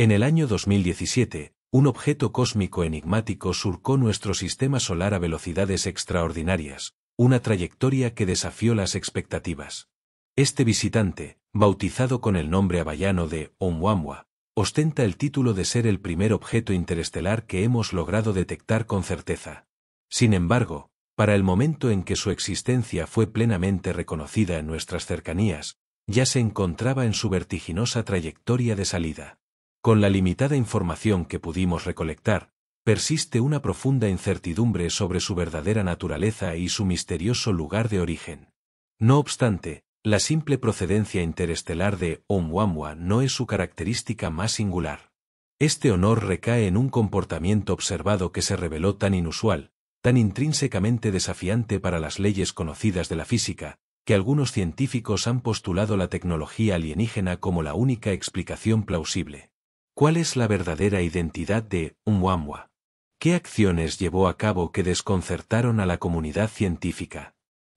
En el año 2017, un objeto cósmico enigmático surcó nuestro sistema solar a velocidades extraordinarias, una trayectoria que desafió las expectativas. Este visitante, bautizado con el nombre hawaiano de Oumuamua, ostenta el título de ser el primer objeto interestelar que hemos logrado detectar con certeza. Sin embargo, para el momento en que su existencia fue plenamente reconocida en nuestras cercanías, ya se encontraba en su vertiginosa trayectoria de salida. Con la limitada información que pudimos recolectar, persiste una profunda incertidumbre sobre su verdadera naturaleza y su misterioso lugar de origen. No obstante, la simple procedencia interestelar de Oumuamua no es su característica más singular. Este honor recae en un comportamiento observado que se reveló tan inusual, tan intrínsecamente desafiante para las leyes conocidas de la física, que algunos científicos han postulado la tecnología alienígena como la única explicación plausible. ¿Cuál es la verdadera identidad de Oumuamua? ¿Qué acciones llevó a cabo que desconcertaron a la comunidad científica?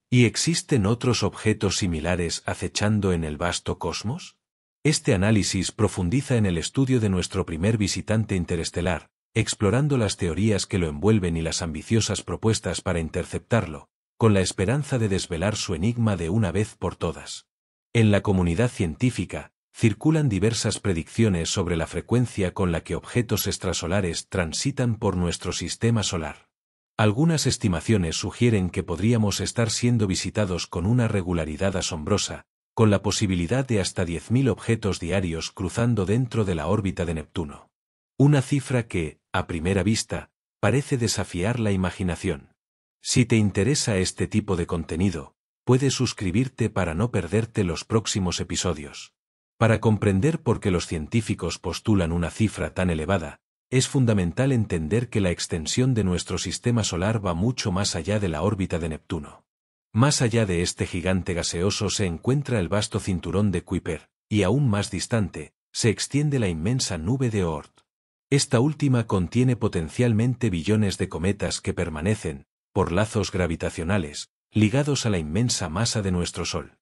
¿Y existen otros objetos similares acechando en el vasto cosmos? Este análisis profundiza en el estudio de nuestro primer visitante interestelar, explorando las teorías que lo envuelven y las ambiciosas propuestas para interceptarlo, con la esperanza de desvelar su enigma de una vez por todas. En la comunidad científica, circulan diversas predicciones sobre la frecuencia con la que objetos extrasolares transitan por nuestro sistema solar. Algunas estimaciones sugieren que podríamos estar siendo visitados con una regularidad asombrosa, con la posibilidad de hasta 10.000 objetos diarios cruzando dentro de la órbita de Neptuno. Una cifra que, a primera vista, parece desafiar la imaginación. Si te interesa este tipo de contenido, puedes suscribirte para no perderte los próximos episodios. Para comprender por qué los científicos postulan una cifra tan elevada, es fundamental entender que la extensión de nuestro sistema solar va mucho más allá de la órbita de Neptuno. Más allá de este gigante gaseoso se encuentra el vasto cinturón de Kuiper, y aún más distante, se extiende la inmensa nube de Oort. Esta última contiene potencialmente billones de cometas que permanecen, por lazos gravitacionales, ligados a la inmensa masa de nuestro Sol.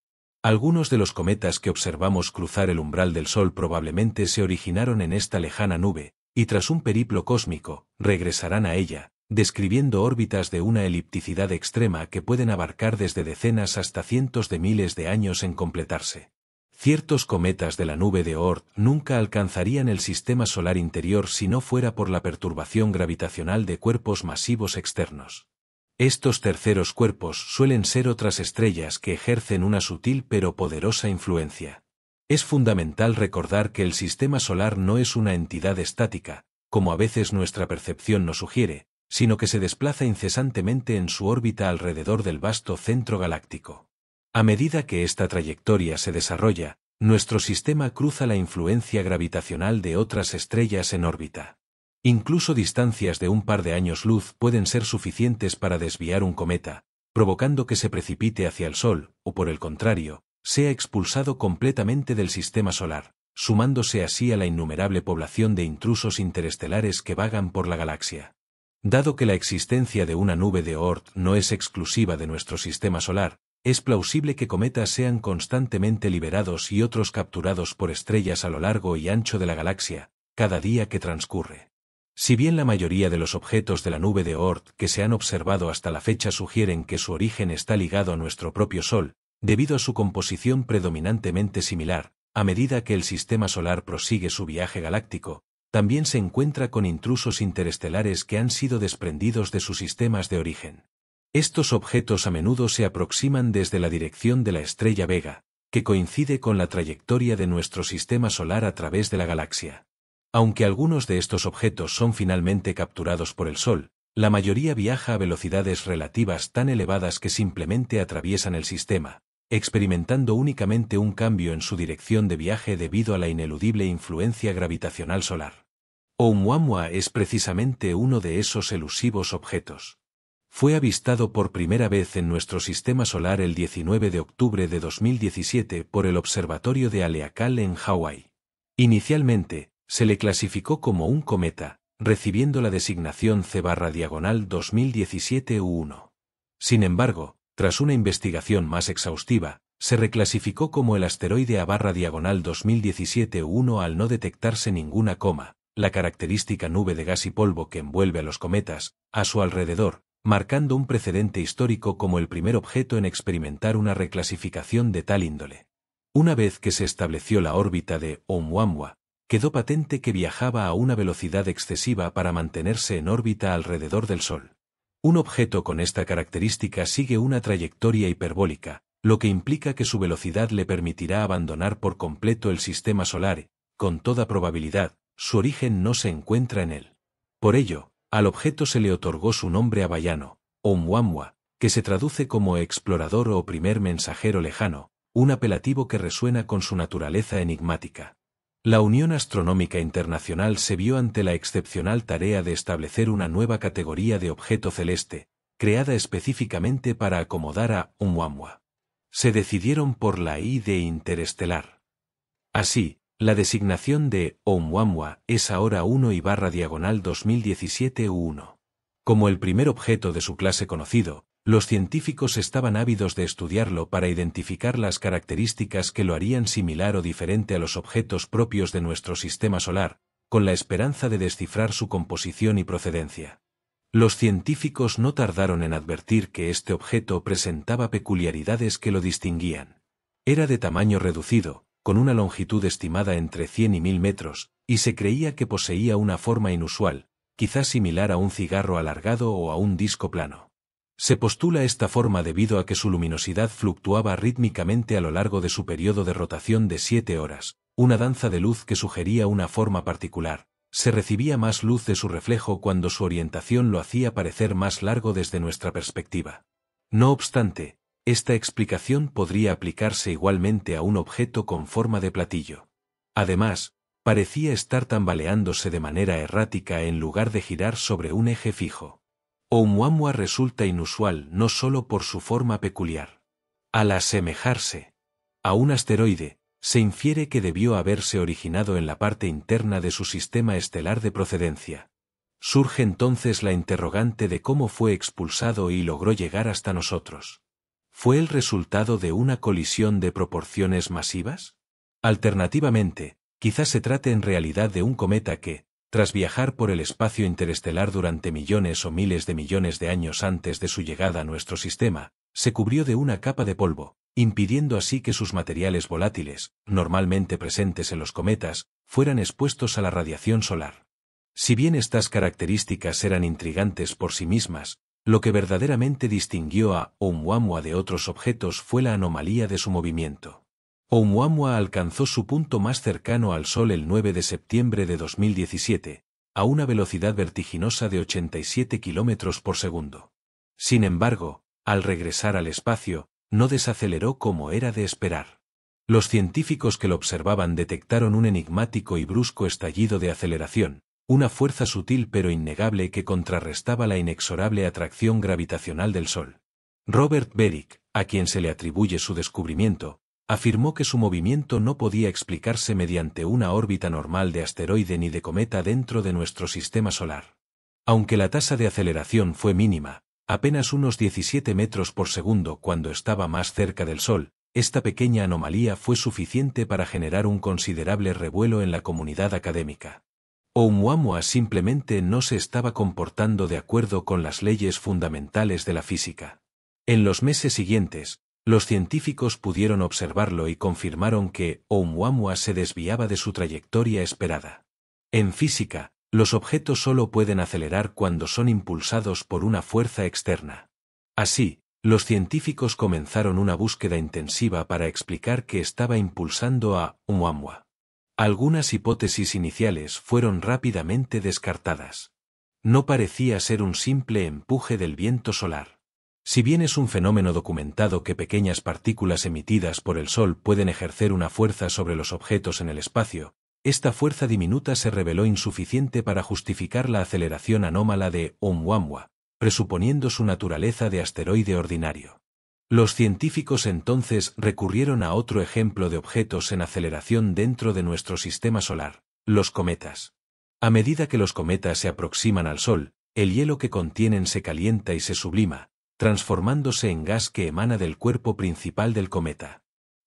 Algunos de los cometas que observamos cruzar el umbral del Sol probablemente se originaron en esta lejana nube, y tras un periplo cósmico, regresarán a ella, describiendo órbitas de una elipticidad extrema que pueden abarcar desde decenas hasta cientos de miles de años en completarse. Ciertos cometas de la nube de Oort nunca alcanzarían el sistema solar interior si no fuera por la perturbación gravitacional de cuerpos masivos externos. Estos terceros cuerpos suelen ser otras estrellas que ejercen una sutil pero poderosa influencia. Es fundamental recordar que el sistema solar no es una entidad estática, como a veces nuestra percepción nos sugiere, sino que se desplaza incesantemente en su órbita alrededor del vasto centro galáctico. A medida que esta trayectoria se desarrolla, nuestro sistema cruza la influencia gravitacional de otras estrellas en órbita. Incluso distancias de un par de años luz pueden ser suficientes para desviar un cometa, provocando que se precipite hacia el Sol, o por el contrario, sea expulsado completamente del sistema solar, sumándose así a la innumerable población de intrusos interestelares que vagan por la galaxia. Dado que la existencia de una nube de Oort no es exclusiva de nuestro sistema solar, es plausible que cometas sean constantemente liberados y otros capturados por estrellas a lo largo y ancho de la galaxia, cada día que transcurre. Si bien la mayoría de los objetos de la nube de Oort que se han observado hasta la fecha sugieren que su origen está ligado a nuestro propio Sol, debido a su composición predominantemente similar, a medida que el sistema solar prosigue su viaje galáctico, también se encuentra con intrusos interestelares que han sido desprendidos de sus sistemas de origen. Estos objetos a menudo se aproximan desde la dirección de la estrella Vega, que coincide con la trayectoria de nuestro sistema solar a través de la galaxia. Aunque algunos de estos objetos son finalmente capturados por el Sol, la mayoría viaja a velocidades relativas tan elevadas que simplemente atraviesan el sistema, experimentando únicamente un cambio en su dirección de viaje debido a la ineludible influencia gravitacional solar. Oumuamua es precisamente uno de esos elusivos objetos. Fue avistado por primera vez en nuestro sistema solar el 19 de octubre de 2017 por el Observatorio de Haleakala en Hawái. Inicialmente, se le clasificó como un cometa, recibiendo la designación C/2017 U1. Sin embargo, tras una investigación más exhaustiva, Se reclasificó como el asteroide A/2017-1 al no detectarse ninguna coma, la característica nube de gas y polvo que envuelve a los cometas, a su alrededor, marcando un precedente histórico como el primer objeto en experimentar una reclasificación de tal índole. Una vez que se estableció la órbita de Oumuamua, quedó patente que viajaba a una velocidad excesiva para mantenerse en órbita alrededor del Sol. Un objeto con esta característica sigue una trayectoria hiperbólica, lo que implica que su velocidad le permitirá abandonar por completo el sistema solar. Con toda probabilidad, su origen no se encuentra en él. Por ello, al objeto se le otorgó su nombre hawaiano, Oumuamua, que se traduce como explorador o primer mensajero lejano, un apelativo que resuena con su naturaleza enigmática. La Unión Astronómica Internacional se vio ante la excepcional tarea de establecer una nueva categoría de objeto celeste, creada específicamente para acomodar a Oumuamua. Se decidieron por la I de interestelar. Así, la designación de Oumuamua es ahora 1/2017-U1. Como el primer objeto de su clase conocido, los científicos estaban ávidos de estudiarlo para identificar las características que lo harían similar o diferente a los objetos propios de nuestro sistema solar, con la esperanza de descifrar su composición y procedencia. Los científicos no tardaron en advertir que este objeto presentaba peculiaridades que lo distinguían. Era de tamaño reducido, con una longitud estimada entre 100 y 1000 metros, y se creía que poseía una forma inusual, quizás similar a un cigarro alargado o a un disco plano. Se postula esta forma debido a que su luminosidad fluctuaba rítmicamente a lo largo de su periodo de rotación de 7 horas, una danza de luz que sugería una forma particular. Se recibía más luz de su reflejo cuando su orientación lo hacía parecer más largo desde nuestra perspectiva. No obstante, esta explicación podría aplicarse igualmente a un objeto con forma de platillo. Además, parecía estar tambaleándose de manera errática en lugar de girar sobre un eje fijo. Oumuamua resulta inusual no solo por su forma peculiar. Al asemejarse a un asteroide, se infiere que debió haberse originado en la parte interna de su sistema estelar de procedencia. Surge entonces la interrogante de cómo fue expulsado y logró llegar hasta nosotros. ¿Fue el resultado de una colisión de proporciones masivas? Alternativamente, quizás se trate en realidad de un cometa que, tras viajar por el espacio interestelar durante millones o miles de millones de años antes de su llegada a nuestro sistema, se cubrió de una capa de polvo, impidiendo así que sus materiales volátiles, normalmente presentes en los cometas, fueran expuestos a la radiación solar. Si bien estas características eran intrigantes por sí mismas, lo que verdaderamente distinguió a Oumuamua de otros objetos fue la anomalía de su movimiento. Oumuamua alcanzó su punto más cercano al Sol el 9 de septiembre de 2017, a una velocidad vertiginosa de 87 km por segundo. Sin embargo, al regresar al espacio, no desaceleró como era de esperar. Los científicos que lo observaban detectaron un enigmático y brusco estallido de aceleración, una fuerza sutil pero innegable que contrarrestaba la inexorable atracción gravitacional del Sol. Robert Beric, a quien se le atribuye su descubrimiento, afirmó que su movimiento no podía explicarse mediante una órbita normal de asteroide ni de cometa dentro de nuestro sistema solar. Aunque la tasa de aceleración fue mínima, apenas unos 17 metros por segundo cuando estaba más cerca del Sol, esta pequeña anomalía fue suficiente para generar un considerable revuelo en la comunidad académica. Oumuamua simplemente no se estaba comportando de acuerdo con las leyes fundamentales de la física. En los meses siguientes, los científicos pudieron observarlo y confirmaron que Oumuamua se desviaba de su trayectoria esperada. En física, los objetos solo pueden acelerar cuando son impulsados por una fuerza externa. Así, los científicos comenzaron una búsqueda intensiva para explicar qué estaba impulsando a Oumuamua. Algunas hipótesis iniciales fueron rápidamente descartadas. No parecía ser un simple empuje del viento solar. Si bien es un fenómeno documentado que pequeñas partículas emitidas por el Sol pueden ejercer una fuerza sobre los objetos en el espacio, esta fuerza diminuta se reveló insuficiente para justificar la aceleración anómala de Oumuamua, presuponiendo su naturaleza de asteroide ordinario. Los científicos entonces recurrieron a otro ejemplo de objetos en aceleración dentro de nuestro sistema solar, los cometas. A medida que los cometas se aproximan al Sol, el hielo que contienen se calienta y se sublima, transformándose en gas que emana del cuerpo principal del cometa.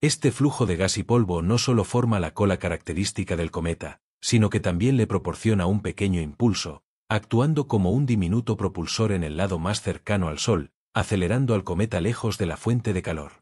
Este flujo de gas y polvo no solo forma la cola característica del cometa, sino que también le proporciona un pequeño impulso, actuando como un diminuto propulsor en el lado más cercano al Sol, acelerando al cometa lejos de la fuente de calor.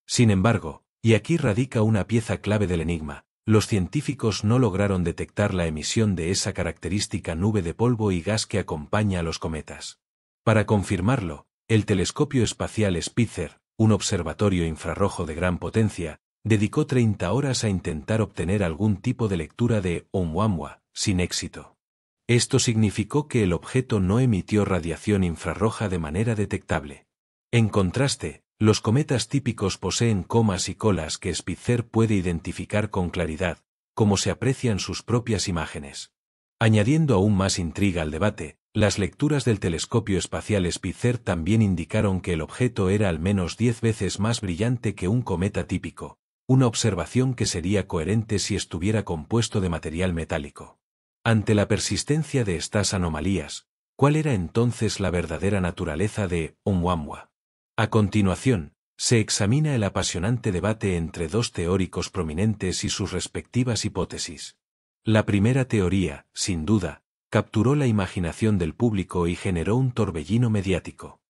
Sin embargo, y aquí radica una pieza clave del enigma, los científicos no lograron detectar la emisión de esa característica nube de polvo y gas que acompaña a los cometas. Para confirmarlo, el telescopio espacial Spitzer, un observatorio infrarrojo de gran potencia, dedicó 30 horas a intentar obtener algún tipo de lectura de Oumuamua, sin éxito. Esto significó que el objeto no emitió radiación infrarroja de manera detectable. En contraste, los cometas típicos poseen comas y colas que Spitzer puede identificar con claridad, como se aprecia en sus propias imágenes. Añadiendo aún más intriga al debate, las lecturas del telescopio espacial Spitzer también indicaron que el objeto era al menos 10 veces más brillante que un cometa típico, una observación que sería coherente si estuviera compuesto de material metálico. Ante la persistencia de estas anomalías, ¿cuál era entonces la verdadera naturaleza de Oumuamua? A continuación, se examina el apasionante debate entre dos teóricos prominentes y sus respectivas hipótesis. La primera teoría, sin duda, capturó la imaginación del público y generó un torbellino mediático.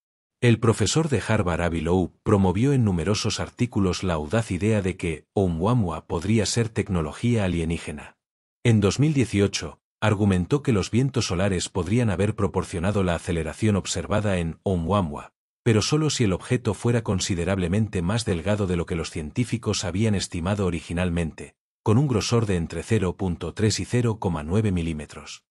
El profesor de Harvard Avi Loeb promovió en numerosos artículos la audaz idea de que Oumuamua podría ser tecnología alienígena. En 2018, argumentó que los vientos solares podrían haber proporcionado la aceleración observada en Oumuamua, pero solo si el objeto fuera considerablemente más delgado de lo que los científicos habían estimado originalmente, con un grosor de entre 0.3 y 0,9 milímetros.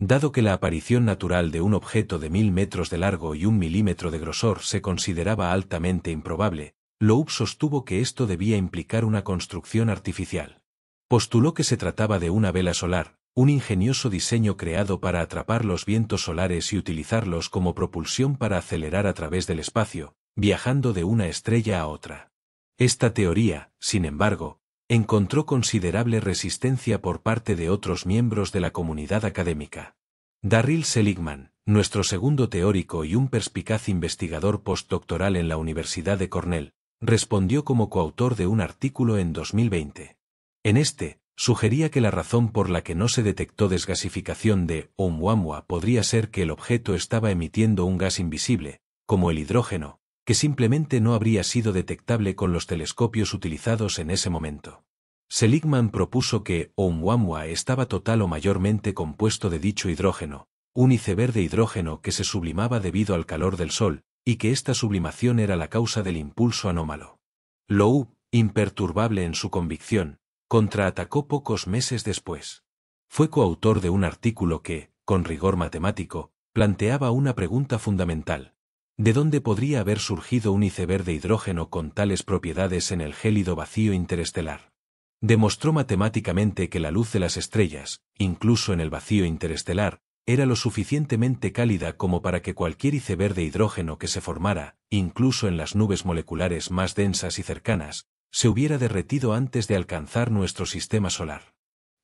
Dado que la aparición natural de un objeto de 1000 metros de largo y 1 milímetro de grosor se consideraba altamente improbable, Loeb sostuvo que esto debía implicar una construcción artificial. Postuló que se trataba de una vela solar, un ingenioso diseño creado para atrapar los vientos solares y utilizarlos como propulsión para acelerar a través del espacio, viajando de una estrella a otra. Esta teoría, sin embargo, encontró considerable resistencia por parte de otros miembros de la comunidad académica. Darryl Seligman, nuestro segundo teórico y un perspicaz investigador postdoctoral en la Universidad de Cornell, respondió como coautor de un artículo en 2020. En este, sugería que la razón por la que no se detectó desgasificación de Oumuamua podría ser que el objeto estaba emitiendo un gas invisible, como el hidrógeno, que simplemente no habría sido detectable con los telescopios utilizados en ese momento. Seligman propuso que Oumuamua estaba total o mayormente compuesto de dicho hidrógeno, un iceberg de hidrógeno que se sublimaba debido al calor del Sol, y que esta sublimación era la causa del impulso anómalo. Loeb, imperturbable en su convicción, contraatacó pocos meses después. Fue coautor de un artículo que, con rigor matemático, planteaba una pregunta fundamental. ¿De dónde podría haber surgido un iceberg de hidrógeno con tales propiedades en el gélido vacío interestelar? Demostró matemáticamente que la luz de las estrellas, incluso en el vacío interestelar, era lo suficientemente cálida como para que cualquier iceberg de hidrógeno que se formara, incluso en las nubes moleculares más densas y cercanas, se hubiera derretido antes de alcanzar nuestro sistema solar.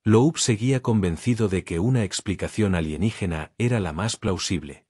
Loeb seguía convencido de que una explicación alienígena era la más plausible.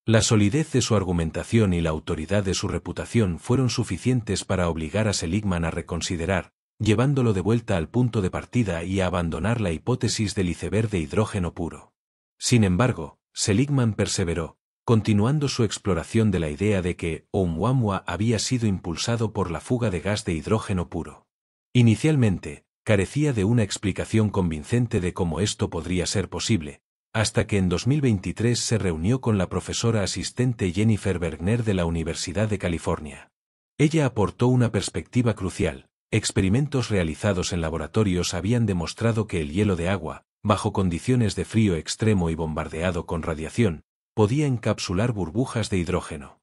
La solidez de su argumentación y la autoridad de su reputación fueron suficientes para obligar a Seligman a reconsiderar, llevándolo de vuelta al punto de partida y a abandonar la hipótesis del iceberg de hidrógeno puro. Sin embargo, Seligman perseveró, continuando su exploración de la idea de que Oumuamua había sido impulsado por la fuga de gas de hidrógeno puro. Inicialmente, carecía de una explicación convincente de cómo esto podría ser posible, hasta que en 2023 se reunió con la profesora asistente Jennifer Bergner de la Universidad de California. Ella aportó una perspectiva crucial. Experimentos realizados en laboratorios habían demostrado que el hielo de agua, bajo condiciones de frío extremo y bombardeado con radiación, podía encapsular burbujas de hidrógeno,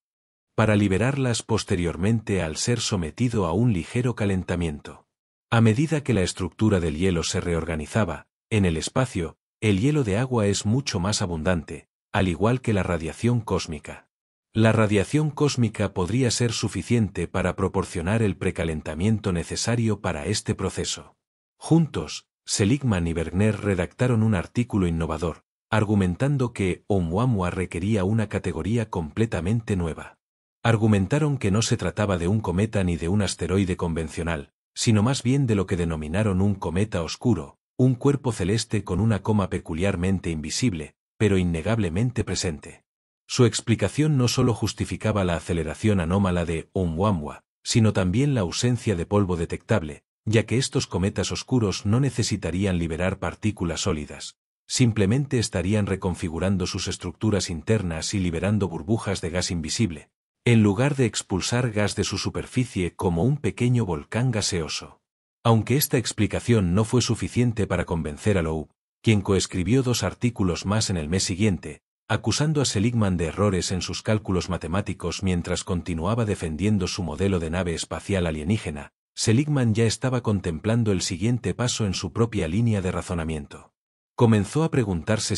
para liberarlas posteriormente al ser sometido a un ligero calentamiento. A medida que la estructura del hielo se reorganizaba, en el espacio, el hielo de agua es mucho más abundante, al igual que la radiación cósmica. La radiación cósmica podría ser suficiente para proporcionar el precalentamiento necesario para este proceso. Juntos, Seligman y Bergner redactaron un artículo innovador, argumentando que Oumuamua requería una categoría completamente nueva. Argumentaron que no se trataba de un cometa ni de un asteroide convencional, sino más bien de lo que denominaron un cometa oscuro, un cuerpo celeste con una coma peculiarmente invisible, pero innegablemente presente. Su explicación no solo justificaba la aceleración anómala de Oumuamua, sino también la ausencia de polvo detectable, ya que estos cometas oscuros no necesitarían liberar partículas sólidas. Simplemente estarían reconfigurando sus estructuras internas y liberando burbujas de gas invisible, en lugar de expulsar gas de su superficie como un pequeño volcán gaseoso. Aunque esta explicación no fue suficiente para convencer a Loeb, quien coescribió 2 artículos más en el mes siguiente, acusando a Seligman de errores en sus cálculos matemáticos mientras continuaba defendiendo su modelo de nave espacial alienígena, Seligman ya estaba contemplando el siguiente paso en su propia línea de razonamiento. Comenzó a preguntarse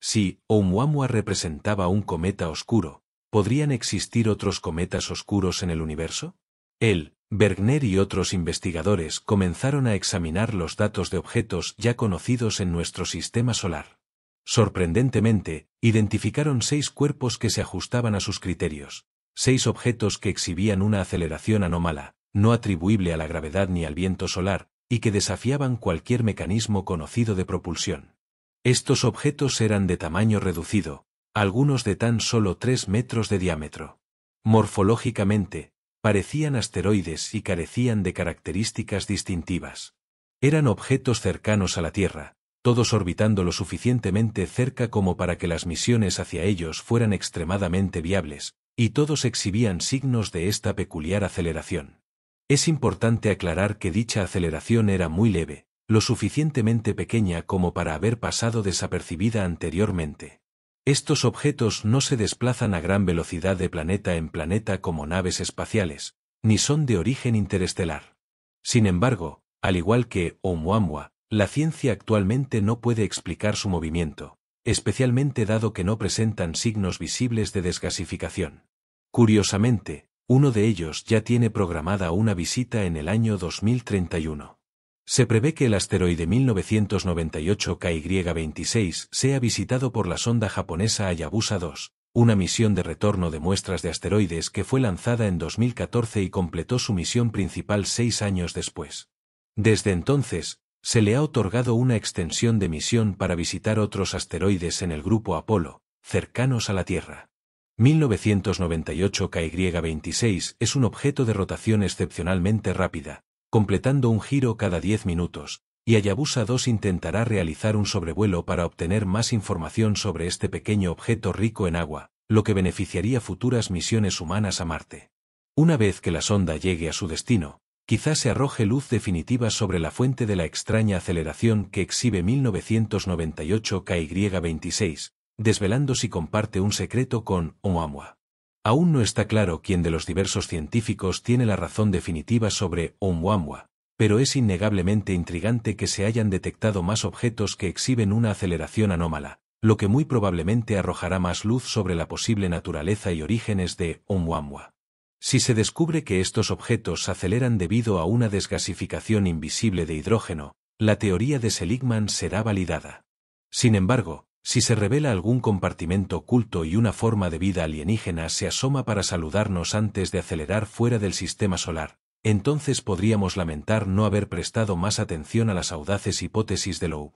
si Oumuamua representaba un cometa oscuro, ¿podrían existir otros cometas oscuros en el universo? Él, Bergner y otros investigadores comenzaron a examinar los datos de objetos ya conocidos en nuestro sistema solar. Sorprendentemente, identificaron 6 cuerpos que se ajustaban a sus criterios, 6 objetos que exhibían una aceleración anómala, no atribuible a la gravedad ni al viento solar, y que desafiaban cualquier mecanismo conocido de propulsión. Estos objetos eran de tamaño reducido, algunos de tan solo 3 metros de diámetro. Morfológicamente, parecían asteroides y carecían de características distintivas. Eran objetos cercanos a la Tierra, todos orbitando lo suficientemente cerca como para que las misiones hacia ellos fueran extremadamente viables, y todos exhibían signos de esta peculiar aceleración. Es importante aclarar que dicha aceleración era muy leve, lo suficientemente pequeña como para haber pasado desapercibida anteriormente. Estos objetos no se desplazan a gran velocidad de planeta en planeta como naves espaciales, ni son de origen interestelar. Sin embargo, al igual que Oumuamua, la ciencia actualmente no puede explicar su movimiento, especialmente dado que no presentan signos visibles de desgasificación. Curiosamente, uno de ellos ya tiene programada una visita en el año 2031. Se prevé que el asteroide 1998 KY-26 sea visitado por la sonda japonesa Hayabusa 2, una misión de retorno de muestras de asteroides que fue lanzada en 2014 y completó su misión principal 6 años después. Desde entonces, se le ha otorgado una extensión de misión para visitar otros asteroides en el grupo Apolo, cercanos a la Tierra. 1998 KY-26 es un objeto de rotación excepcionalmente rápida, completando un giro cada 10 minutos, y Hayabusa 2 intentará realizar un sobrevuelo para obtener más información sobre este pequeño objeto rico en agua, lo que beneficiaría futuras misiones humanas a Marte. Una vez que la sonda llegue a su destino, quizás se arroje luz definitiva sobre la fuente de la extraña aceleración que exhibe 1998 KY-26, desvelando si comparte un secreto con Oumuamua. Aún no está claro quién de los diversos científicos tiene la razón definitiva sobre Oumuamua, pero es innegablemente intrigante que se hayan detectado más objetos que exhiben una aceleración anómala, lo que muy probablemente arrojará más luz sobre la posible naturaleza y orígenes de Oumuamua. Si se descubre que estos objetos aceleran debido a una desgasificación invisible de hidrógeno, la teoría de Seligman será validada. Sin embargo, si se revela algún compartimento oculto y una forma de vida alienígena se asoma para saludarnos antes de acelerar fuera del sistema solar, entonces podríamos lamentar no haber prestado más atención a las audaces hipótesis de Loeb.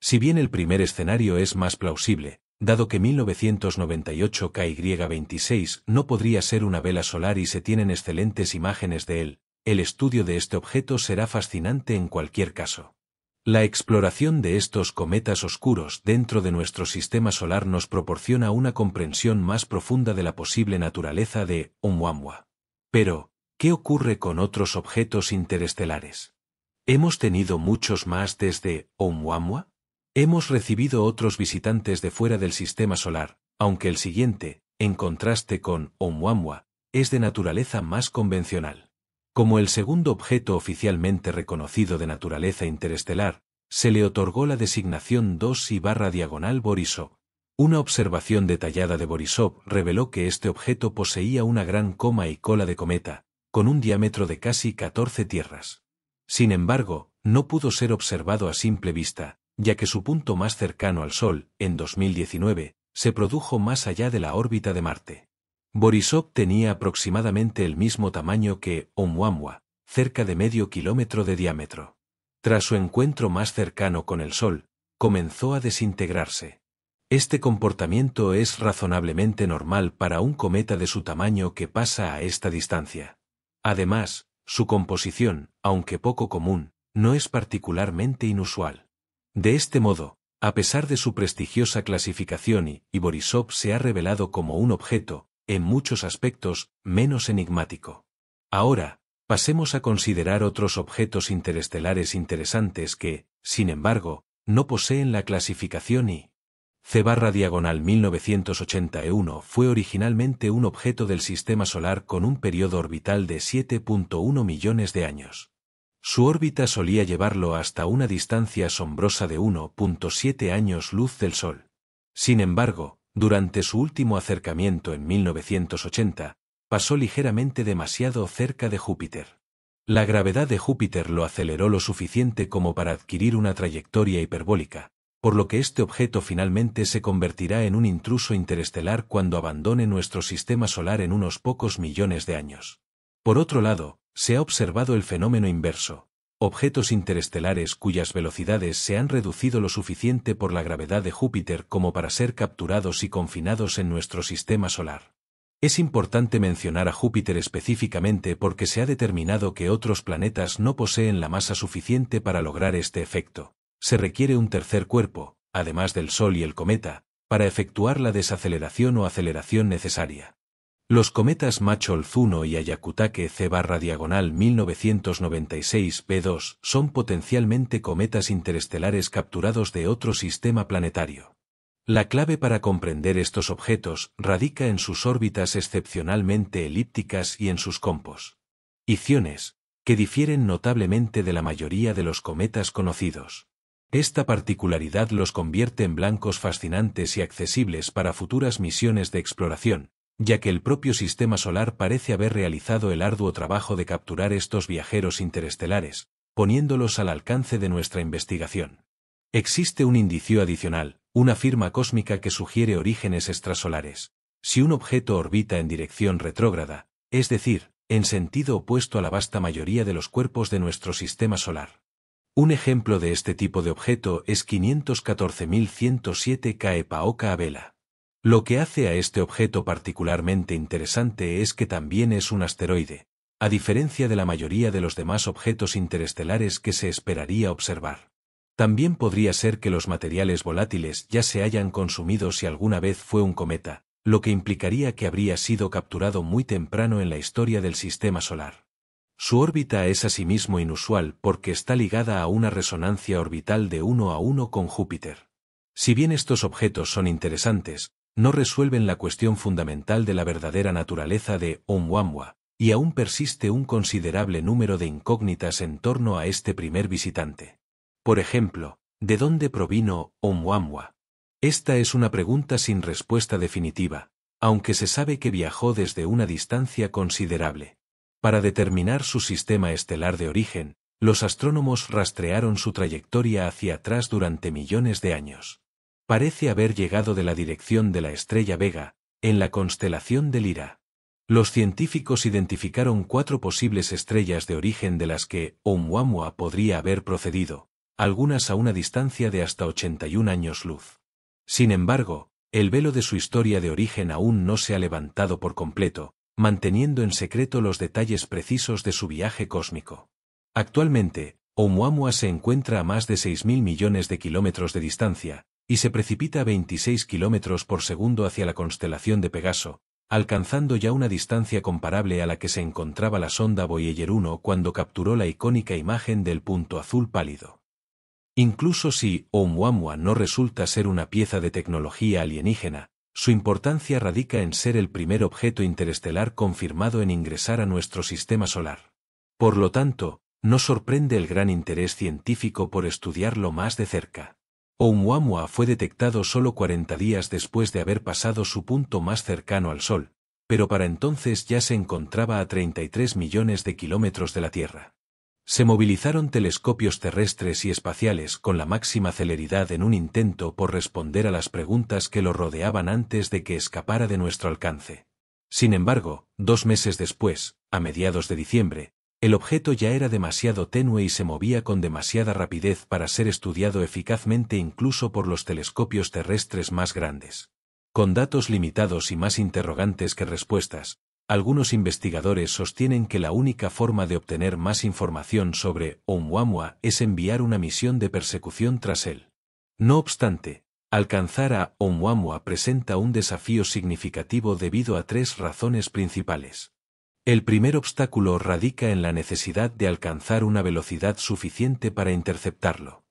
Si bien el primer escenario es más plausible, dado que 1998 KY-26 no podría ser una vela solar y se tienen excelentes imágenes de él, el estudio de este objeto será fascinante en cualquier caso. La exploración de estos cometas oscuros dentro de nuestro sistema solar nos proporciona una comprensión más profunda de la posible naturaleza de Oumuamua. Pero, ¿qué ocurre con otros objetos interestelares? ¿Hemos tenido muchos más desde Oumuamua? Hemos recibido otros visitantes de fuera del sistema solar, aunque el siguiente, en contraste con Oumuamua, es de naturaleza más convencional. Como el segundo objeto oficialmente reconocido de naturaleza interestelar, se le otorgó la designación 2I/diagonal Borisov. Una observación detallada de Borisov reveló que este objeto poseía una gran coma y cola de cometa, con un diámetro de casi 14 tierras. Sin embargo, no pudo ser observado a simple vista, ya que su punto más cercano al Sol, en 2019, se produjo más allá de la órbita de Marte. Borisov tenía aproximadamente el mismo tamaño que Oumuamua, cerca de medio kilómetro de diámetro. Tras su encuentro más cercano con el Sol, comenzó a desintegrarse. Este comportamiento es razonablemente normal para un cometa de su tamaño que pasa a esta distancia. Además, su composición, aunque poco común, no es particularmente inusual. De este modo, a pesar de su prestigiosa clasificación y Borisov se ha revelado como un objeto, en muchos aspectos, menos enigmático. Ahora, pasemos a considerar otros objetos interestelares interesantes que, sin embargo, no poseen la clasificación I. C/1981 fue originalmente un objeto del Sistema Solar con un periodo orbital de 7.1 millones de años. Su órbita solía llevarlo hasta una distancia asombrosa de 1.7 años luz del Sol. Sin embargo, durante su último acercamiento en 1980, pasó ligeramente demasiado cerca de Júpiter. La gravedad de Júpiter lo aceleró lo suficiente como para adquirir una trayectoria hiperbólica, por lo que este objeto finalmente se convertirá en un intruso interestelar cuando abandone nuestro sistema solar en unos pocos millones de años. Por otro lado, se ha observado el fenómeno inverso: objetos interestelares cuyas velocidades se han reducido lo suficiente por la gravedad de Júpiter como para ser capturados y confinados en nuestro sistema solar. Es importante mencionar a Júpiter específicamente porque se ha determinado que otros planetas no poseen la masa suficiente para lograr este efecto. Se requiere un tercer cuerpo, además del Sol y el cometa, para efectuar la desaceleración o aceleración necesaria. Los cometas Macholz-1 y Hyakutake C/1996b2 son potencialmente cometas interestelares capturados de otro sistema planetario. La clave para comprender estos objetos radica en sus órbitas excepcionalmente elípticas y en sus composiciones, que difieren notablemente de la mayoría de los cometas conocidos. Esta particularidad los convierte en blancos fascinantes y accesibles para futuras misiones de exploración, ya que el propio Sistema Solar parece haber realizado el arduo trabajo de capturar estos viajeros interestelares, poniéndolos al alcance de nuestra investigación. Existe un indicio adicional, una firma cósmica que sugiere orígenes extrasolares. Si un objeto orbita en dirección retrógrada, es decir, en sentido opuesto a la vasta mayoría de los cuerpos de nuestro sistema solar. Un ejemplo de este tipo de objeto es 514107 Kaepaoka a Vela. Lo que hace a este objeto particularmente interesante es que también es un asteroide, a diferencia de la mayoría de los demás objetos interestelares que se esperaría observar. También podría ser que los materiales volátiles ya se hayan consumido si alguna vez fue un cometa, lo que implicaría que habría sido capturado muy temprano en la historia del sistema solar. Su órbita es asimismo inusual porque está ligada a una resonancia orbital de 1 a 1 con Júpiter. Si bien estos objetos son interesantes, no resuelven la cuestión fundamental de la verdadera naturaleza de Oumuamua, y aún persiste un considerable número de incógnitas en torno a este primer visitante. Por ejemplo, ¿de dónde provino Oumuamua? Esta es una pregunta sin respuesta definitiva, aunque se sabe que viajó desde una distancia considerable. Para determinar su sistema estelar de origen, los astrónomos rastrearon su trayectoria hacia atrás durante millones de años. Parece haber llegado de la dirección de la estrella Vega, en la constelación de Lira. Los científicos identificaron 4 posibles estrellas de origen de las que Oumuamua podría haber procedido, algunas a una distancia de hasta 81 años luz. Sin embargo, el velo de su historia de origen aún no se ha levantado por completo, manteniendo en secreto los detalles precisos de su viaje cósmico. Actualmente, Oumuamua se encuentra a más de 6.000 millones de kilómetros de distancia, y se precipita a 26 kilómetros por segundo hacia la constelación de Pegaso, alcanzando ya una distancia comparable a la que se encontraba la sonda Voyager 1 cuando capturó la icónica imagen del punto azul pálido. Incluso si Oumuamua no resulta ser una pieza de tecnología alienígena, su importancia radica en ser el primer objeto interestelar confirmado en ingresar a nuestro sistema solar. Por lo tanto, no sorprende el gran interés científico por estudiarlo más de cerca. Oumuamua fue detectado solo 40 días después de haber pasado su punto más cercano al Sol, pero para entonces ya se encontraba a 33 millones de kilómetros de la Tierra. Se movilizaron telescopios terrestres y espaciales con la máxima celeridad en un intento por responder a las preguntas que lo rodeaban antes de que escapara de nuestro alcance. Sin embargo, 2 meses después, a mediados de diciembre, El objeto ya era demasiado tenue y se movía con demasiada rapidez para ser estudiado eficazmente incluso por los telescopios terrestres más grandes. Con datos limitados y más interrogantes que respuestas, algunos investigadores sostienen que la única forma de obtener más información sobre Oumuamua es enviar una misión de persecución tras él. No obstante, alcanzar a Oumuamua presenta un desafío significativo debido a tres razones principales. El primer obstáculo radica en la necesidad de alcanzar una velocidad suficiente para interceptarlo.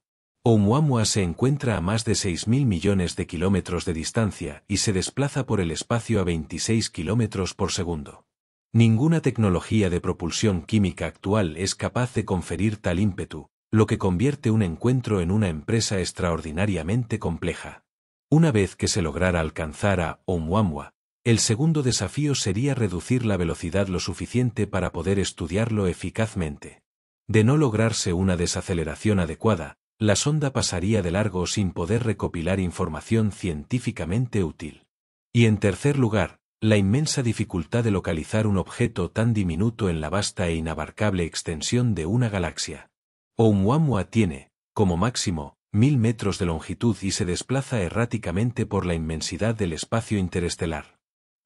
Oumuamua se encuentra a más de 6.000 millones de kilómetros de distancia y se desplaza por el espacio a 26 kilómetros por segundo. Ninguna tecnología de propulsión química actual es capaz de conferir tal ímpetu, lo que convierte un encuentro en una empresa extraordinariamente compleja. Una vez que se lograra alcanzar a Oumuamua, el segundo desafío sería reducir la velocidad lo suficiente para poder estudiarlo eficazmente. De no lograrse una desaceleración adecuada, la sonda pasaría de largo sin poder recopilar información científicamente útil. Y en tercer lugar, la inmensa dificultad de localizar un objeto tan diminuto en la vasta e inabarcable extensión de una galaxia. Oumuamua tiene, como máximo, 1000 metros de longitud y se desplaza erráticamente por la inmensidad del espacio interestelar.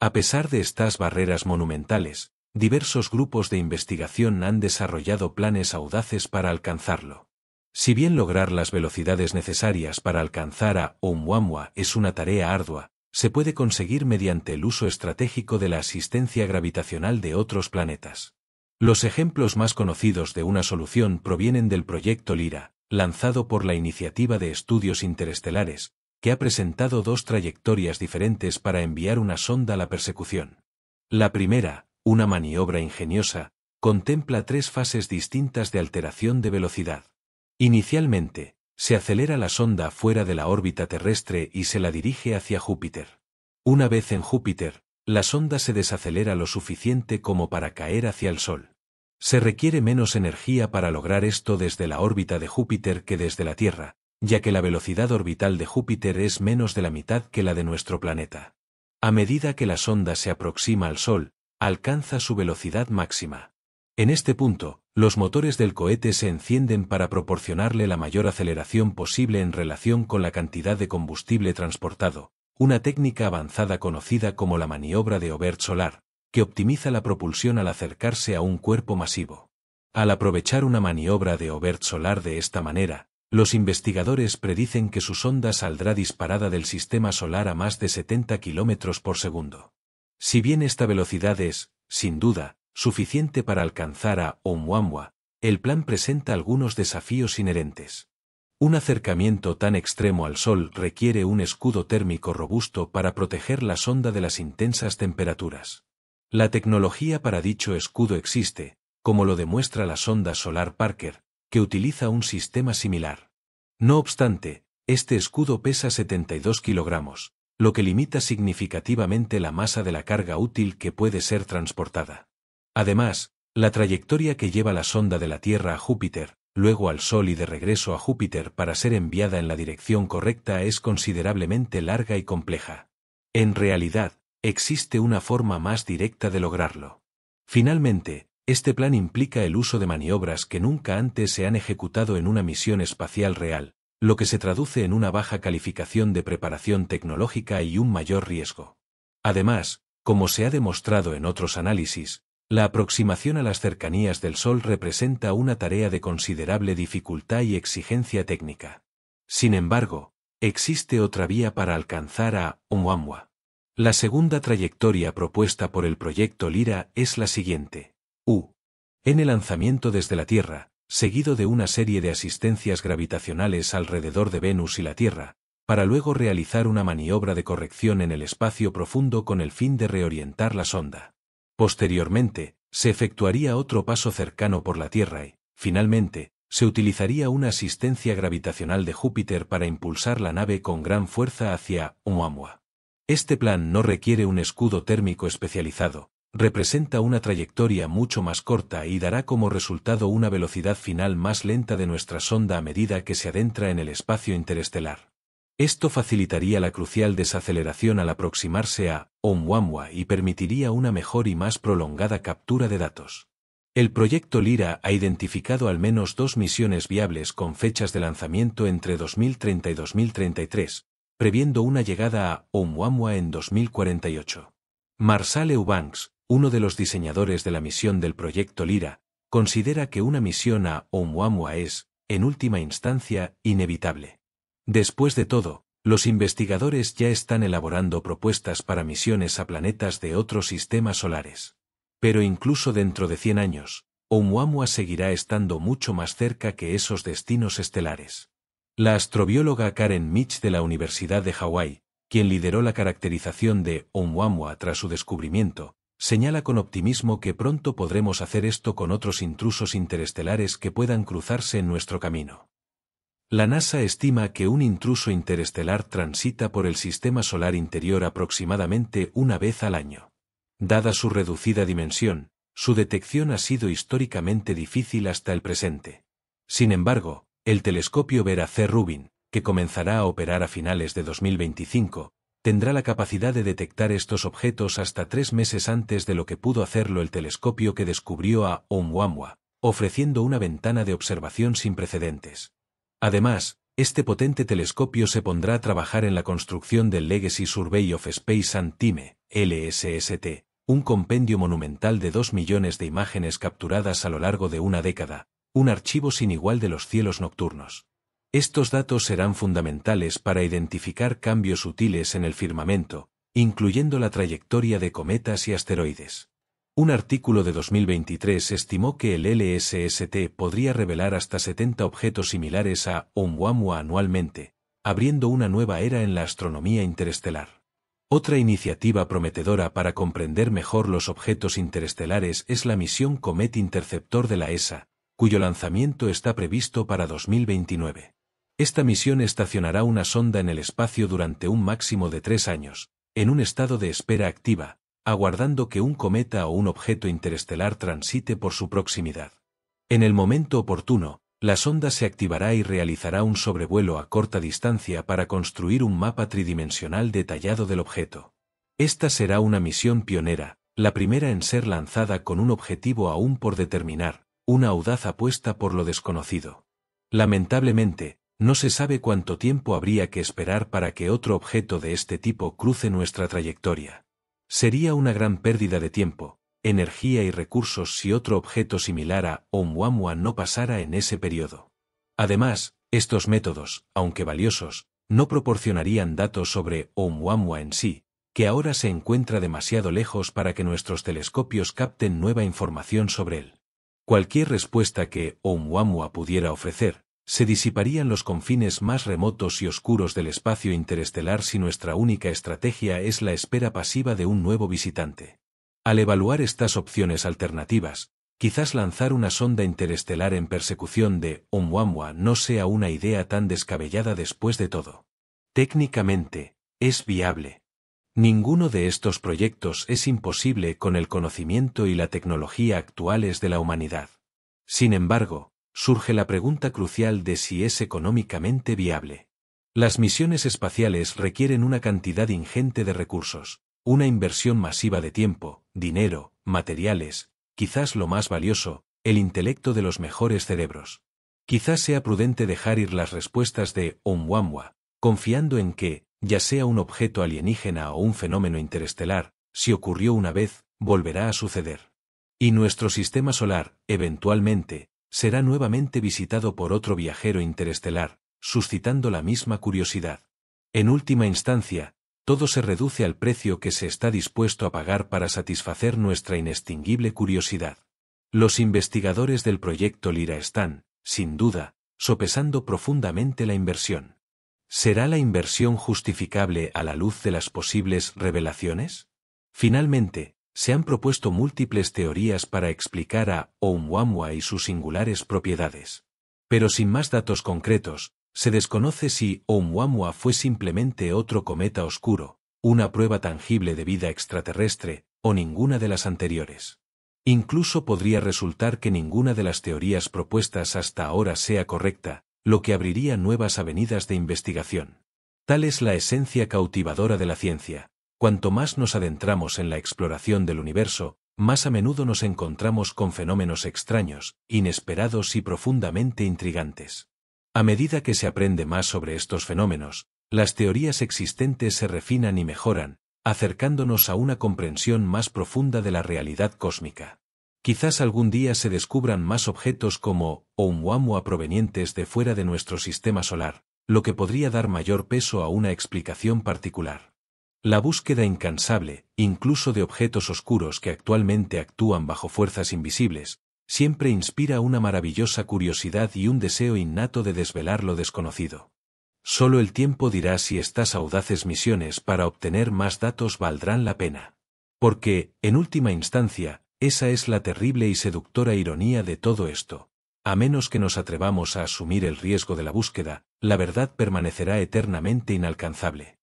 A pesar de estas barreras monumentales, diversos grupos de investigación han desarrollado planes audaces para alcanzarlo. Si bien lograr las velocidades necesarias para alcanzar a Oumuamua es una tarea ardua, se puede conseguir mediante el uso estratégico de la asistencia gravitacional de otros planetas. Los ejemplos más conocidos de una solución provienen del proyecto Lyra, lanzado por la Iniciativa de Estudios Interestelares, que ha presentado dos trayectorias diferentes para enviar una sonda a la persecución. La primera, una maniobra ingeniosa, contempla tres fases distintas de alteración de velocidad. Inicialmente, se acelera la sonda fuera de la órbita terrestre y se la dirige hacia Júpiter. Una vez en Júpiter, la sonda se desacelera lo suficiente como para caer hacia el Sol. Se requiere menos energía para lograr esto desde la órbita de Júpiter que desde la Tierra, ya que la velocidad orbital de Júpiter es menos de la mitad que la de nuestro planeta. A medida que la sonda se aproxima al Sol, alcanza su velocidad máxima. En este punto, los motores del cohete se encienden para proporcionarle la mayor aceleración posible en relación con la cantidad de combustible transportado, una técnica avanzada conocida como la maniobra de Oberth solar, que optimiza la propulsión al acercarse a un cuerpo masivo. Al aprovechar una maniobra de Oberth solar de esta manera, los investigadores predicen que su sonda saldrá disparada del sistema solar a más de 70 kilómetros por segundo. Si bien esta velocidad es, sin duda, suficiente para alcanzar a Oumuamua, el plan presenta algunos desafíos inherentes. Un acercamiento tan extremo al Sol requiere un escudo térmico robusto para proteger la sonda de las intensas temperaturas. La tecnología para dicho escudo existe, como lo demuestra la sonda solar Parker, que utiliza un sistema similar. No obstante, este escudo pesa 72 kilogramos, lo que limita significativamente la masa de la carga útil que puede ser transportada. Además, la trayectoria que lleva la sonda de la Tierra a Júpiter, luego al Sol y de regreso a Júpiter para ser enviada en la dirección correcta es considerablemente larga y compleja. En realidad, existe una forma más directa de lograrlo. Finalmente, este plan implica el uso de maniobras que nunca antes se han ejecutado en una misión espacial real, lo que se traduce en una baja calificación de preparación tecnológica y un mayor riesgo. Además, como se ha demostrado en otros análisis, la aproximación a las cercanías del Sol representa una tarea de considerable dificultad y exigencia técnica. Sin embargo, existe otra vía para alcanzar a Oumuamua. La segunda trayectoria propuesta por el proyecto Lyra es la siguiente. En el lanzamiento desde la Tierra, seguido de una serie de asistencias gravitacionales alrededor de Venus y la Tierra, para luego realizar una maniobra de corrección en el espacio profundo con el fin de reorientar la sonda. Posteriormente, se efectuaría otro paso cercano por la Tierra y, finalmente, se utilizaría una asistencia gravitacional de Júpiter para impulsar la nave con gran fuerza hacia Oumuamua. Este plan no requiere un escudo térmico especializado, representa una trayectoria mucho más corta y dará como resultado una velocidad final más lenta de nuestra sonda a medida que se adentra en el espacio interestelar. Esto facilitaría la crucial desaceleración al aproximarse a Oumuamua y permitiría una mejor y más prolongada captura de datos. El proyecto Lyra ha identificado al menos 2 misiones viables con fechas de lanzamiento entre 2030 y 2033, previendo una llegada a Oumuamua en 2048. Marshall Eubanks, uno de los diseñadores de la misión del proyecto Lyra, considera que una misión a Oumuamua es, en última instancia, inevitable. Después de todo, los investigadores ya están elaborando propuestas para misiones a planetas de otros sistemas solares. Pero incluso dentro de 100 años, Oumuamua seguirá estando mucho más cerca que esos destinos estelares. La astrobióloga Karen Mitch de la Universidad de Hawái, quien lideró la caracterización de Oumuamua tras su descubrimiento, señala con optimismo que pronto podremos hacer esto con otros intrusos interestelares que puedan cruzarse en nuestro camino. La NASA estima que un intruso interestelar transita por el sistema solar interior aproximadamente una vez al año. Dada su reducida dimensión, su detección ha sido históricamente difícil hasta el presente. Sin embargo, el telescopio Vera C. Rubin, que comenzará a operar a finales de 2025, tendrá la capacidad de detectar estos objetos hasta 3 meses antes de lo que pudo hacerlo el telescopio que descubrió a Oumuamua, ofreciendo una ventana de observación sin precedentes. Además, este potente telescopio se pondrá a trabajar en la construcción del Legacy Survey of Space and Time, LSST, un compendio monumental de 2 millones de imágenes capturadas a lo largo de una década, un archivo sin igual de los cielos nocturnos. Estos datos serán fundamentales para identificar cambios sutiles en el firmamento, incluyendo la trayectoria de cometas y asteroides. Un artículo de 2023 estimó que el LSST podría revelar hasta 70 objetos similares a Oumuamua anualmente, abriendo una nueva era en la astronomía interestelar. Otra iniciativa prometedora para comprender mejor los objetos interestelares es la misión Comet Interceptor de la ESA, cuyo lanzamiento está previsto para 2029. Esta misión estacionará una sonda en el espacio durante un máximo de 3 años, en un estado de espera activa, aguardando que un cometa o un objeto interestelar transite por su proximidad. En el momento oportuno, la sonda se activará y realizará un sobrevuelo a corta distancia para construir un mapa tridimensional detallado del objeto. Esta será una misión pionera, la primera en ser lanzada con un objetivo aún por determinar, una audaz apuesta por lo desconocido. Lamentablemente, no se sabe cuánto tiempo habría que esperar para que otro objeto de este tipo cruce nuestra trayectoria. Sería una gran pérdida de tiempo, energía y recursos si otro objeto similar a Oumuamua no pasara en ese periodo. Además, estos métodos, aunque valiosos, no proporcionarían datos sobre Oumuamua en sí, que ahora se encuentra demasiado lejos para que nuestros telescopios capten nueva información sobre él. Cualquier respuesta que Oumuamua pudiera ofrecer, se disiparían los confines más remotos y oscuros del espacio interestelar si nuestra única estrategia es la espera pasiva de un nuevo visitante. Al evaluar estas opciones alternativas, quizás lanzar una sonda interestelar en persecución de Oumuamua no sea una idea tan descabellada después de todo. Técnicamente, es viable. Ninguno de estos proyectos es imposible con el conocimiento y la tecnología actuales de la humanidad. Sin embargo, surge la pregunta crucial de si es económicamente viable. Las misiones espaciales requieren una cantidad ingente de recursos, una inversión masiva de tiempo, dinero, materiales, quizás lo más valioso, el intelecto de los mejores cerebros. Quizás sea prudente dejar ir las respuestas de Oumuamua, confiando en que, ya sea un objeto alienígena o un fenómeno interestelar, si ocurrió una vez, volverá a suceder. Y nuestro sistema solar, eventualmente, será nuevamente visitado por otro viajero interestelar, suscitando la misma curiosidad. En última instancia, todo se reduce al precio que se está dispuesto a pagar para satisfacer nuestra inextinguible curiosidad. Los investigadores del proyecto Lyra están, sin duda, sopesando profundamente la inversión. ¿Será la inversión justificable a la luz de las posibles revelaciones? Finalmente, se han propuesto múltiples teorías para explicar a Oumuamua y sus singulares propiedades. Pero sin más datos concretos, se desconoce si Oumuamua fue simplemente otro cometa oscuro, una prueba tangible de vida extraterrestre, o ninguna de las anteriores. Incluso podría resultar que ninguna de las teorías propuestas hasta ahora sea correcta, lo que abriría nuevas avenidas de investigación. Tal es la esencia cautivadora de la ciencia. Cuanto más nos adentramos en la exploración del universo, más a menudo nos encontramos con fenómenos extraños, inesperados y profundamente intrigantes. A medida que se aprende más sobre estos fenómenos, las teorías existentes se refinan y mejoran, acercándonos a una comprensión más profunda de la realidad cósmica. Quizás algún día se descubran más objetos como Oumuamua provenientes de fuera de nuestro sistema solar, lo que podría dar mayor peso a una explicación particular. La búsqueda incansable, incluso de objetos oscuros que actualmente actúan bajo fuerzas invisibles, siempre inspira una maravillosa curiosidad y un deseo innato de desvelar lo desconocido. Solo el tiempo dirá si estas audaces misiones para obtener más datos valdrán la pena. Porque, en última instancia, esa es la terrible y seductora ironía de todo esto. A menos que nos atrevamos a asumir el riesgo de la búsqueda, la verdad permanecerá eternamente inalcanzable.